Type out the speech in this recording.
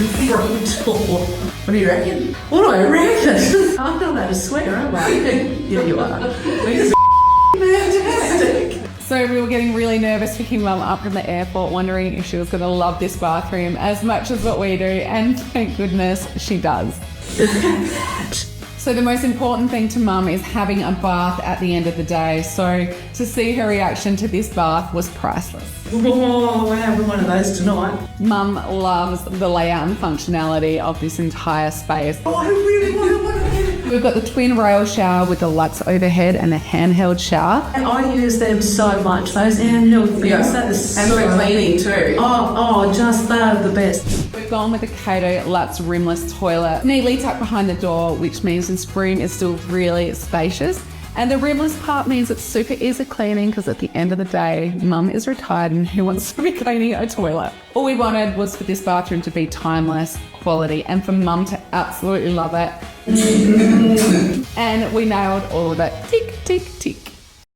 front door. What do you reckon? What do I reckon? I'm not allowed to swear, am I? Yeah, you are. Fantastic. So we were getting really nervous picking Mum up from the airport, wondering if she was going to love this bathroom as much as what we do, and thank goodness she does. So the most important thing to Mum is having a bath at the end of the day. So to see her reaction to this bath was priceless. Oh, we're having one of those tonight. Mum loves the layout and functionality of this entire space. Oh, I really want one of them. We've got the twin rail shower with the Lux overhead and the handheld shower. And I use them so much, those handheld things. Yeah. That is And so for cleaning too. Oh, just they're the best. We've gone with the Kato Lux rimless toilet, neatly tucked behind the door, which means this room is still really spacious. And the rimless part means it's super easy cleaning because at the end of the day, Mum is retired and who wants to be cleaning a toilet? All we wanted was for this bathroom to be timeless, quality, and for Mum to absolutely love it. And we nailed all of it. Tick, tick, tick.